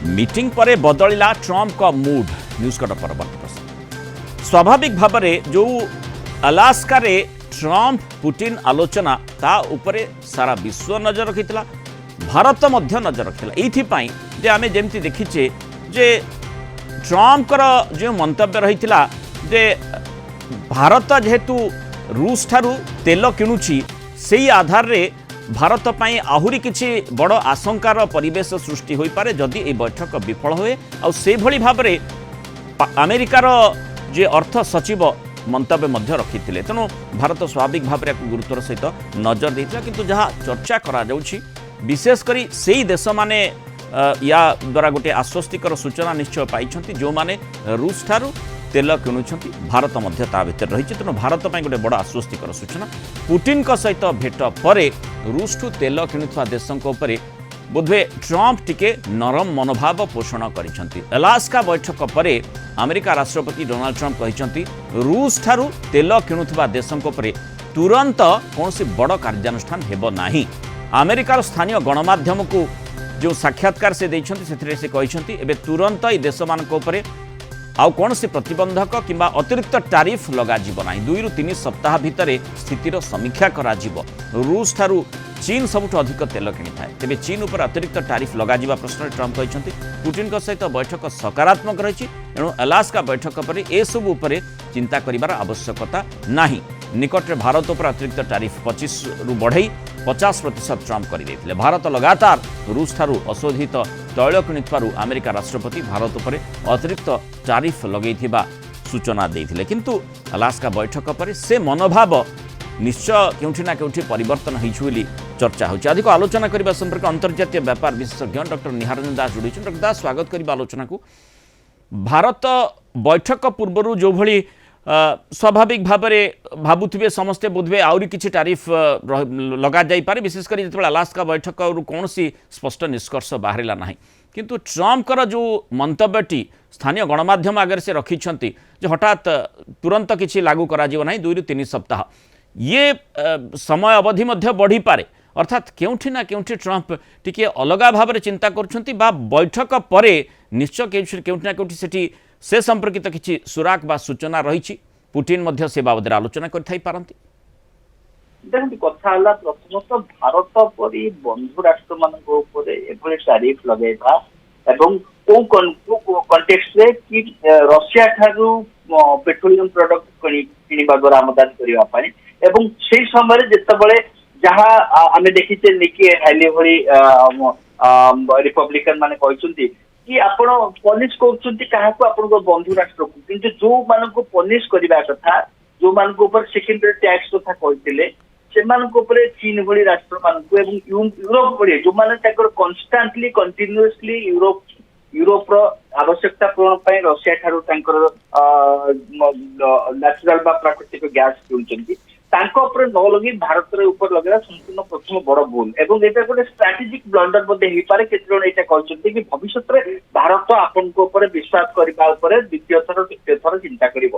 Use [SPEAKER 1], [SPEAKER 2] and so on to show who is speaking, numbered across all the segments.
[SPEAKER 1] Meeting पर बदलिला Trump का mood news cut परवर्ती प्रसंग स्वाभाविक भाव में जो अलास्का रे ट्रंप पुटिन आलोचना ता उपरे सारा विश्व नजर रखिथिला भारत मध्य नजर रखिला एथि जे आमे जेमती देखिचे जे ट्रंप कर जो मंतव्य रहिथिला जे भारत जेहेतु रूस ठारू तेल किणुची सेही आधार रे भारत पाई आहुरी किछि बड़ आशंकार परिवेश सृष्टि होई पारे जदि ए बैठक विफल होए आ से भली भाव रे अमेरिकार जे अर्थ सचिव मंतव्य मध्य रखिथिले तेणु भारत स्वाभाविक भाव रे गुरुत्वर सहित नजर देथिला किंतु जहाँ चर्चा करा जाउछि विशेष करी सेही देश माने या द्वारा गोटे आश्वस्तिकर सूचना निश्चय पाई जो माने रूस ठारू तेल किणुंट भारत मध्य ता भीतर रही तेणु भारत पर गोटे बड़ आश्वस्तिकर सूचना पुटिन सहित भेट पर रूस ठू तेल किणुवा देशों बोधवे ट्रंप टिके नरम मनोभाव पोषण कर अलास्का बैठक पर अमेरिका राष्ट्रपति डोनाल्ड ट्रंप कहते रूस ठारू तेल किणुवा देशों तुरंत कौन बड़ कार्यानुष्ठान हेब नाही अमेरिकार स्थानीय गणमाध्यम को जो साक्षात्कार से देते से कहते एबे तुरंत ये देश मान आउ कौन से प्रतिबंधक किंबा अतिरिक्त टारिफ लगा ना 2 ରୁ 3 सप्ताह भितर स्थितिर समीक्षा करा रूस ठारू चीन सबुठ अधिक तेल किनी थाए तेबे चीन उपर अतिरिक्त टारिफ लगा प्रश्न ट्रंप कहते पुटिन सहित बैठक सकारात्मक रही एणु अलास्का बैठक पर ए सब उपरे चिंता करिवार आवश्यकता नाही निकट में भारत पर अतिरिक्त टारिफ 25 रु बढ़ई 50% ट्रंप कर भारत लगातार रूस ठारू अशोधित तैल किणुवारू अमेरिका राष्ट्रपति भारत पर अतिरिक्त टारिफ लगे सूचना देते किंतु अलास्का बैठक पर से मनोभाव निश्चय केउठी ना केउठी परिवर्तन होइछि चर्चा होछि अधिक आलोचना करबा संपर्क अंतर्जातीय व्यापार विशेषज्ञ डॉक्टर निहारंजन दास जोड़ी डॉक्टर दास स्वागत करबा आलोचना को भारत बैठक पूर्व जो भली स्वाभाविक भाव में भावुवे समस्ते बोधवे आउरी किछि टारिफ लगा जाई पारे विशेषकर जो अलास्का बैठक कौन सी स्पष्ट निष्कर्ष बाहरिला ना किंतु ट्रंप कर जो मंतव्यटी स्थानीय गणमाध्यम आगे से रखिंट हठात तुरंत किछि लागू करा जीव नाही 2 ରୁ 3 सप्ताह ये समय अवधि मध्य बढ़ी पारे अर्थात केउठी ना केउठी ट्रंप टिके अलगा भाव में चिंता करुछंती बा बैठक पर निश्चय केउठी ना केउठी सेठी से संपर्कित किछि सुराक बा सूचना रही पुटिन मध्य से बाबद आलोचना कर पारंती
[SPEAKER 2] देखते कथा है प्रथमतः भारत परी बंधु राष्ट्र मान टारिफ लगेगा एवं कंटेक्स्ट रे कि रशिया ठारू पेट्रोलियम प्रोडक्ट किनिबा द्वारा आमदानी करने एवं से समय जितेबाला जहाँ आम देखीचे निकी हाइली भली रिपब्लिकन माने कहते कि आपण पनिश कर बंधु राष्ट्र को किंतु जो मान को पनिश करने कथा जो मान सेकेंडरी टैक्स कथा कहते से चीन भली राष्ट्र मान यूरोप भली जो मैंने कन्स्टांटली कंटिन्यूअसली यूरोप आवश्यकता पूरण रशिया ठारू नेचुरल प्राकृतिक गैस किणुंट न लगे भारत ऊपर लगे संपूर्ण प्रथम बड़ भूल एवं ये गोटे स्ट्राटेजिक ब्लंडर हो पारे केते जन कहते कि भविष्य में भारत आपण विश्वास करने द्वितीय थर तृतीय थर चिंता कर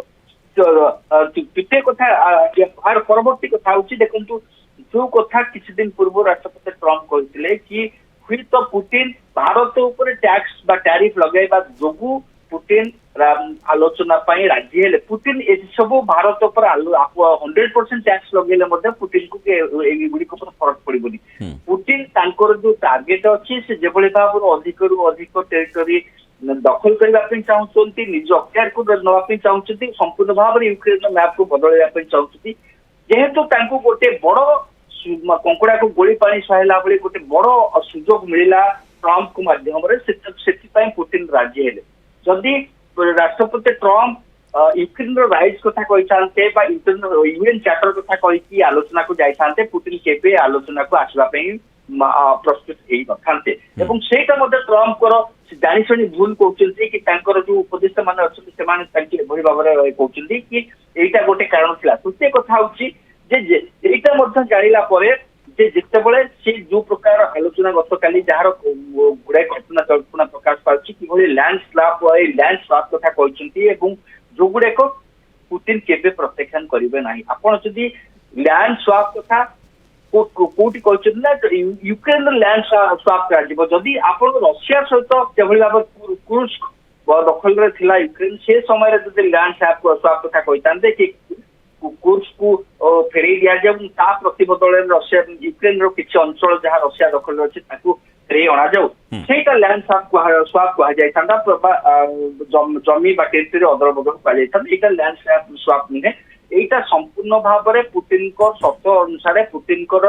[SPEAKER 2] तृतीय कथा परवर्ती कथा हूँ देखु जो कथा किसी दिन पूर्व राष्ट्रपति ट्रंप कहते कि हुई तो पुटिन भारत उपर टैक्स बा टैरिफ लगेगा जोगु पुटिन आलोचना राजी हेले पुटिन सब भारत पर 100% टैक्स लगे पुटिन को गुड़िक फरक पड़ोनी पुटिन जो टार्गेट अच्छी से जो भाव अधिक रु अधिक टेरिटोरी दखल करने चाहते निज अख्तियार को नापी चाहते संपूर्ण भाव में यूक्रेन मैप को बदल चाहते जेहेतु गोटे बड़ कंकड़ा को गोली पानी सहला भाई गोटे बड़ सुजोग मिलला ट्रंप को माध्यम से पुटिन राजी हेले जदि राष्ट्रपति ट्रंप यूक्रेन राइट्स कथा कहते यूएन चार्टर कथा कही आलोचना को जाते पुटिन केबे आलोचना को आसवाई प्रस्तुत हो ना ट्रंप जानी भूल कहते कि जो उपदेष्टा मान अच्छे भाव में कहते कि यहीटा गोटे कारण था तृतीय कथा हूँ जाना जितेबाला से जो प्रकार आलोचना गत काली जार गुड़ाई कल्पना प्रकाश पाची कि लैंड स्वाप कथा कहते जो गुड़ाक पुटिन केबे प्रत्याख्यान करेंगे ना आपड़ जदि लैंड स्वाप कथा କୋଉଠି କହିଛନ୍ତି ନା ୟୁକ୍ରେନର ଲ୍ୟାଣ୍ଡ ସ୍ୱାପ୍ କରାଯିବ। ଯଦି ଆପଣ ରଷିଆ ସହିତ ଯେଭଳି ଭାବରେ କୁର୍ସ୍କ ଦଖଲରେ ଥିଲା ୟୁକ୍ରେନ, ସେ ସମୟରେ ଯଦି ଲ୍ୟାଣ୍ଡ ସ୍ୱାପ୍ କଥା କହିଥାନ୍ତେ କି କୁର୍ସ୍କକୁ ଫେରେଇ ଦିଆଯାଉ, ତା ପ୍ରତିବଦଳରେ ରଷିଆ ୟୁକ୍ରେନର କିଛି ଅଞ୍ଚଳ ଯାହା ରଷିଆ ଦଖଲରେ ଅଛି ତାକୁ ଫେରେଇ ଅଣାଯାଉ, ସେଇଟା ଲ୍ୟାଣ୍ଡ ସ୍ୱାପ୍ କୁହାଯାଇଥାନ୍ତା ବା ଜମି ବା ଟେରିଟୋରି ଅଦଳ ବଦଳ କୁହାଯାଇଥାନ୍ତା। ଏଇଟା ଲ୍ୟାଣ୍ଡ ସ୍ୱାପ୍ ନୁହେଁ। এইটা সম্পূর্ণ ভাবে পুতিনଙ୍କ শর্ত অনুসারে পুতিনଙ୍କର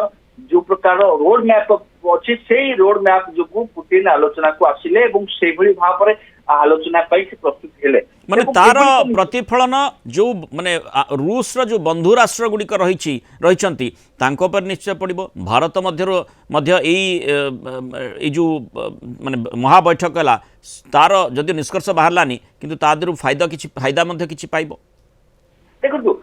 [SPEAKER 2] जो प्रकार रोड मैप अच्छी से रोड मैप जो पुतिन आलोचना को आसिले এবং সেইভাবে ভাবে आलोचना पाई से प्रस्तुत हेले
[SPEAKER 1] माने तार प्रतिफलन जो माने रूस रो जो बंधु राष्ट्र गुड़िक रही पर निश्चय पड़ो। भारत मध्य जो माने महाबैठक है तार जदि निष्कर्ष बाहरलानी किंतु तादर फायदा किछि पाइबो।
[SPEAKER 2] देखो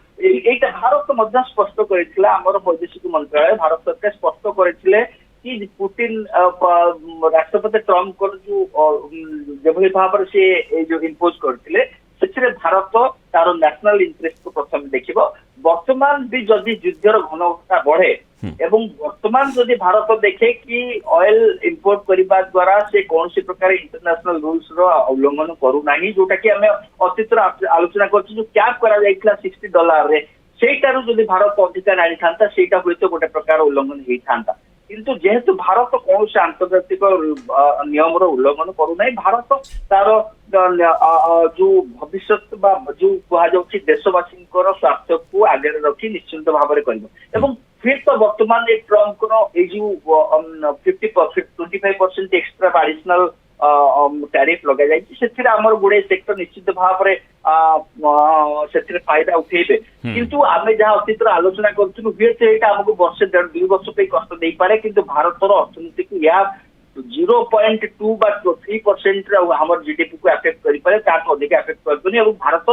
[SPEAKER 2] এইটা ভারত মধ্যে স্পষ্ট করেছিল, আমার বৈদেশিক মন্ত্রণালয় ভারত সরকার স্পষ্ট করেছিল কি পুতিন রাষ্ট্রপতি ট্রম্পর যেভাবে ভাবে সে এই যে ইম্পোজ করলে ସେଥିରେ ଭାରତ ତାର ନ୍ୟାସନାଲ ଇଣ୍ଟରେଷ୍ଟକୁ ପ୍ରଥମେ ଦେଖିବ। ବର୍ତ୍ତମାନ ବି ଯଦି ଯୁଦ୍ଧର ଘନତା ବଢେ ଏବଂ ବର୍ତ୍ତମାନ ଯଦି ଭାରତ ଦେଖେ କି ଅଏଲ ଇମ୍ପୋର୍ଟ କରିବା ଦ୍ୱାରା ସେ କୌଣସି ପ୍ରକାର ଇଣ୍ଟରନ୍ୟାସନାଲ ରୁଲ୍ସ ର ଉଲ୍ଲଂଘନ କରୁନାହିଁ, ଯୋଉଟା କି ଆମେ ଅତୀତରେ ଆଲୋଚନା କରିଛୁ ଯୋଉ କ୍ୟାପ୍ କରାଯାଇଥିଲା $60 ସେଇଟାରୁ ଯଦି ଭାରତ ଅଧିକାର ଆଣିଥାନ୍ତା ସେଇଟା ହୁଏତ ଗୋଟେ ପ୍ରକାର ଉଲ୍ଲଂଘନ ହେଇଥାନ୍ତା। কিন্তু যেহেতু ভারত কৌশি আন্তর্জাতিক নিয়মর উল্লঙ্ঘন করুনাই, ভারত তার जो ভবিষ্যৎ বা जो কুহযাଉଛି দেশবাসীଙ୍କର ସ୍ୱାର୍ଥକୁ ଆଗରେ ରଖି ନିଶ୍ଚିତ ଭାବରେ କରିବ। ଏବଂ फिर तो वर्तमान ट्रम्प ये जो 25% एक्सट्रा एडिशनल टैरिफ लगा जामर गुड़े सेक्टर निश्चित भाव से फायदा उठेबे। किंतु आम जहाँ अतीत आलोचना करूँ हुए आमको वर्षे 1.5 वर्ष कष्ट दे पारे, किंतु भारतर अर्थनीति को या 0.2 बा 3% आम जीडीपी को अफेक्ट करे अधिक अफेक्ट करनी और भारत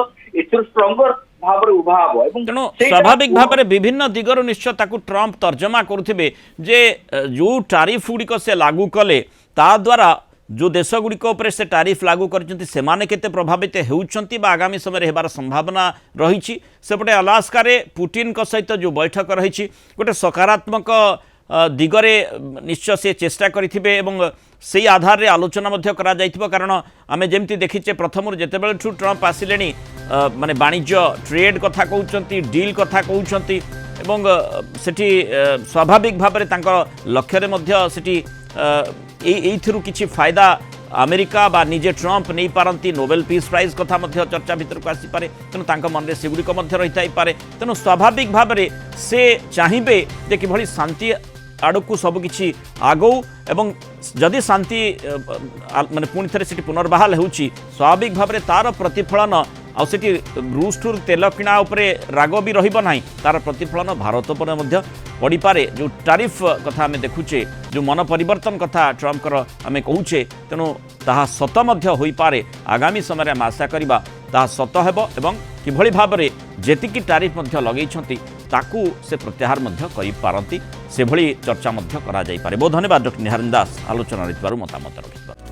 [SPEAKER 2] स्ट्रंगर भाव उभा हम।
[SPEAKER 1] तेणु स्वाभाविक भाव में विभिन्न दिगर निश्चय ताकू ट्रम्प तर्जमा करुथिबे जे जो टारिफ गुड़िक से लागू कले ता द्वारा जो देश गुड़िक से टारिफ लागू करछंती सेमाने केते प्रभावित होउछंती बा आगामी समय हेबार संभावना रही। सेपटे अलास्का रे पुतिन को सहित जो बैठक रही गोटे सकारात्मक दिगरे निश्चय से चेष्टा करिथिबे एवं सेही आधार रे आलोचना मध्य करा जाइथिबो। कारण आमे जेमती देखिचे प्रथम जेतेबेले ठू ट्रम्प आसिलेनी माने वाणिज्य ट्रेड कथा कहउचंती, डील कथा कहउचंती एवं सेठी स्वाभाविक भाव में तांकर लक्ष्य रे मध्य सेठी एइथिरु किछि फायदा अमेरिका बा निजे ट्रम्प नहीं पारती। नोबेल पीस प्राइज कथा मध्य चर्चा भीतर को आसी पारे, तेणु तांका मन रे सेगुड़िक मध्य रही थाई पारे। तेणु स्वाभाविक भाव में से चाहिए जे किभଳି शांति आड़कू सबकि आगौ एवं जदि शांति माने पुणी थे से पुनर्बहाल होउछि स्वाभाविक भाव में तार प्रतिफलन आउे रूस ठूर तेल किणा उपरे राग भी रहिबो नाही, तार प्रतिफलन भारत पर मध्य पड़ी पारे। जो टारिफ कथा आमे देखुचे जो मन परिवर्तन कथा ट्रम्पकर आमे कहूचे, तेणु ताहा सत मध्य होई पारे। आगामी समय आम आशा करिबा ताहा सत हेबो एवं किभଳି भाबरे जेतिकी टारिफ मध्य लगेइछंती ताकू से प्रत्याहार मध्य करि पारंती, से भली चर्चा मध्य करा जाई पारे। बहुत धन्यवाद डॉक्टर निहारिन दास आलोचना मतामत रखिबा।